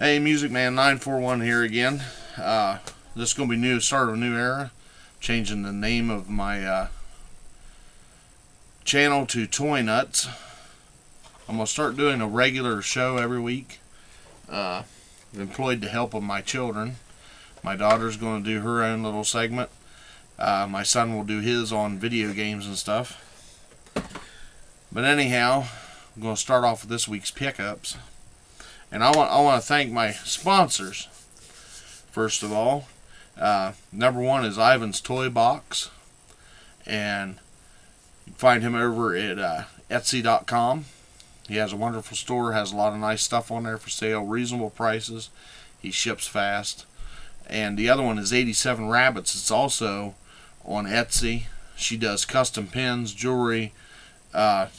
Hey, Music Man 941 here again. This is going to be new, start of a new era. Changing the name of my channel to Toy Nuts. I'm going to start doing a regular show every week. I'm employed to help with my children. My daughter's going to do her own little segment. My son will do his on video games and stuff. But anyhow, I'm going to start off with this week's pickups. And I want to thank my sponsors. First of all, number one is Ivan's Toy Box, and you can find him over at Etsy.com. He has a wonderful store, has a lot of nice stuff on there for sale, reasonable prices. He ships fast. And the other one is 87 Rabbits. It's also on Etsy. She does custom pins, jewelry. The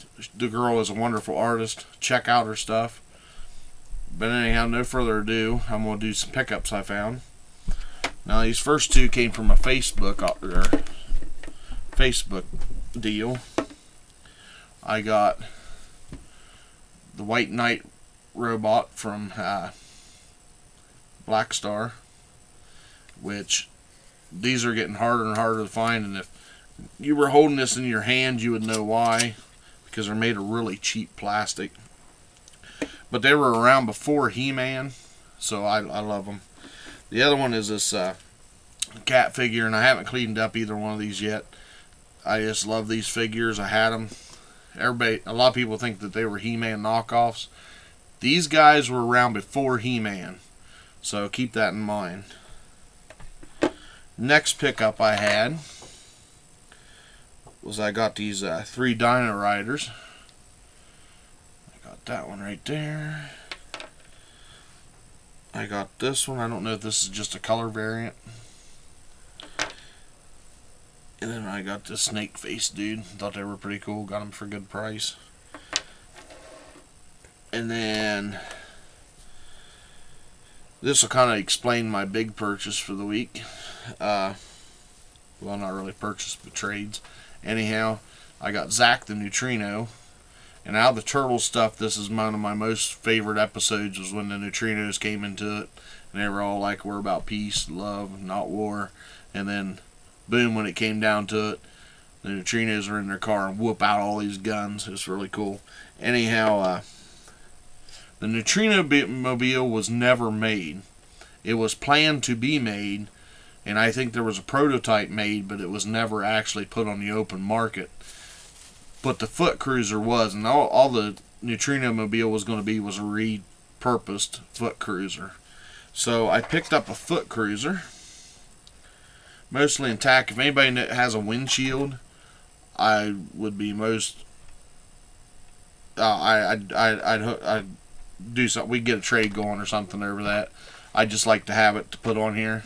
girl is a wonderful artist. Check out her stuff. But anyhow, no further ado, I'm going to do some pickups I found. Now, these first two came from a Facebook deal. I got the White Knight robot from Black Star, which these are getting harder and harder to find, and if you were holding this in your hand, you would know why, because they're made of really cheap plastic. But they were around before He-Man, so I love them. The other one is this cat figure, and I haven't cleaned up either one of these yet. I just love these figures. I had them. A lot of people think that they were He-Man knockoffs. These guys were around before He-Man, so keep that in mind. Next pickup I had was I got these 3 Dino Riders. That one right there. I got this one. I don't know if this is just a color variant. And then I got this snake face dude. Thought they were pretty cool. Got them for a good price. And then this will kind of explain my big purchase for the week. Well, not really purchase, but trades. Anyhow, I got Zach the Neutrino. And out of the turtle stuff, this is one of my most favorite episodes, was when the neutrinos came into it. And they were all like, we're about peace, love, not war. And then, boom, when it came down to it, the neutrinos are in their car and whoop out all these guns. It's really cool. Anyhow, the Neutrino Mobile was never made. It was planned to be made, and I think there was a prototype made, but it was never actually put on the open market. But the Foot Cruiser was, and all the Neutrino Mobile was going to be was a repurposed Foot Cruiser. So I picked up a Foot Cruiser, mostly intact. If anybody has a windshield, I would be most. I'd do something. We'd get a trade going or something over that. I just like to have it to put on here.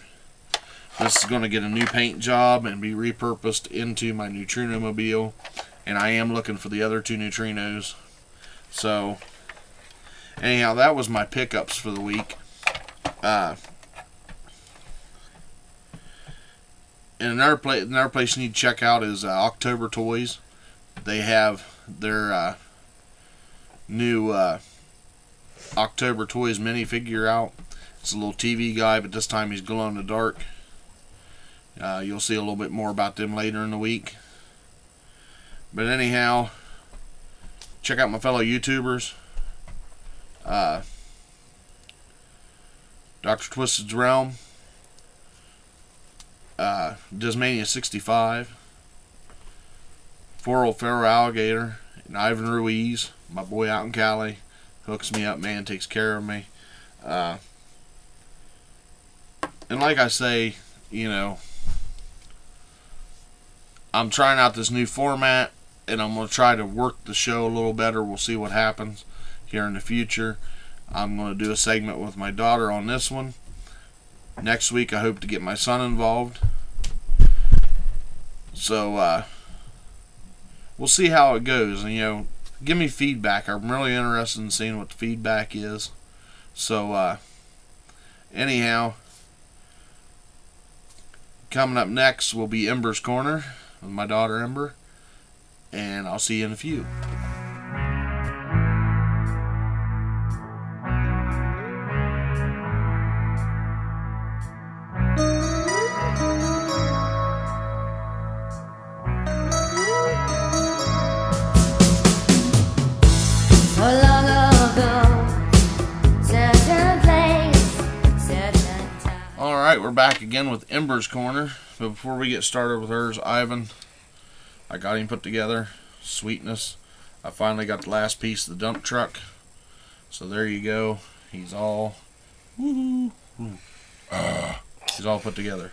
This is going to get a new paint job and be repurposed into my Neutrino Mobile. And I am looking for the other 2 neutrinos. So, anyhow, that was my pickups for the week. And another place you need to check out is October Toys. They have their new October Toys minifigure out. It's a little TV guy, but this time he's glow in the dark. You'll see a little bit more about them later in the week. But anyhow, check out my fellow YouTubers. Dr. Twisted's Realm. Dismania 65. 4 Old Pharaoh Alligator. And Ivan Ruiz, my boy out in Cali. Hooks me up, man. Takes care of me. And like I say, you know, I'm trying out this new format. And I'm going to try to work the show a little better. We'll see what happens here in the future. I'm going to do a segment with my daughter on this one. Next week, I hope to get my son involved. So, we'll see how it goes. And, you know, give me feedback. I'm really interested in seeing what the feedback is. So, anyhow, coming up next will be Ember's Corner with my daughter Ember. And I'll see you in a few. Alright, we're back again with Ember's Corner. But before we get started with hers, Ivan, I got him put together. Sweetness. I finally got the last piece of the dump truck. So there you go. He's all he's all put together.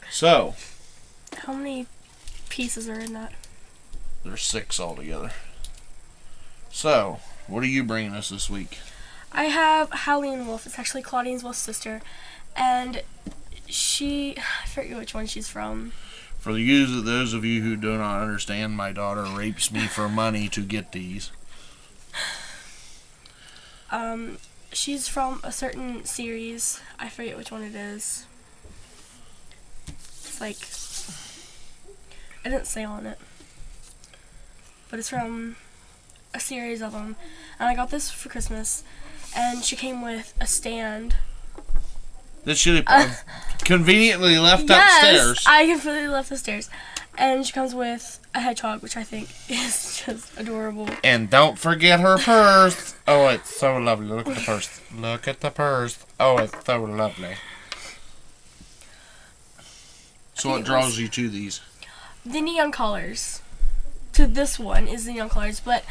So how many pieces are in that? There's 6 altogether. So, what are you bringing us this week? I have Howleen Wolf. It's actually Claudine's Wolf's sister. And I forget which one she's from. For those of you who do not understand, my daughter rapes me for money to get these. She's from a certain series. I forget which one it is. It's like, I didn't say on it, but it's from a series of them. And I got this for Christmas, and she came with a stand. That she conveniently left yes, upstairs. I completely left the stairs. And she comes with a hedgehog, which I think is just adorable. And don't forget her purse. Oh, it's so lovely. Look at the purse. Look at the purse. Oh, it's so lovely. So what draws you to these? The neon colors. To this one is the neon colors, but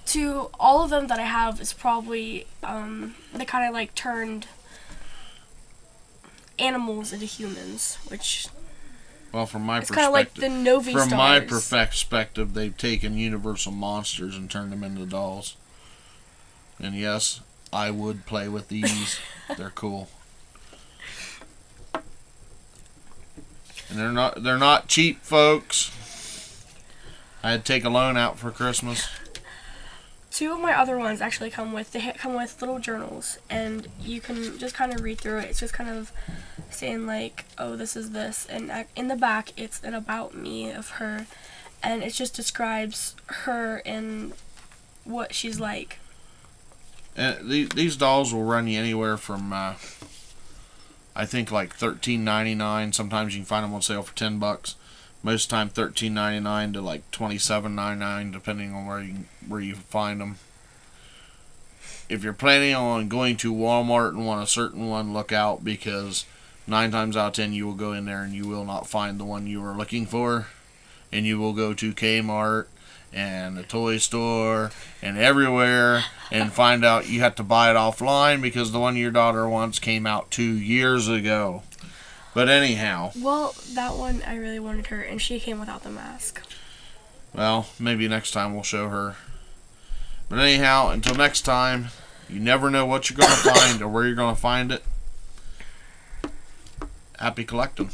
to all of them that I have is probably they kind of like turned animals into humans, which well, from my it's kind of like the Novi from stars. my perspective, they've taken Universal monsters and turned them into dolls. And yes, I would play with these. They're cool. And they're not cheap, folks. I had to take a loan out for Christmas. 2 of my other ones actually come with little journals, and you can just kind of read through it. It's just kind of saying like, oh, this is this, and in the back it's an about me of her, and it just describes her and what she's like. And these dolls will run you anywhere from I think like $13.99. Sometimes you can find them on sale for $10. Most of the time $13.99 to like $27.99, depending on where you find them. If you're planning on going to Walmart and want a certain one, look out, because 9 times out of 10 you will go in there and you will not find the one you were looking for, and you will go to Kmart and the toy store and everywhere and find out you have to buy it offline because the one your daughter wants came out 2 years ago. But anyhow. Well, that one, I really wanted her, and she came without the mask. Well, maybe next time we'll show her. But anyhow, until next time, you never know what you're going to find or where you're going to find it. Happy collecting.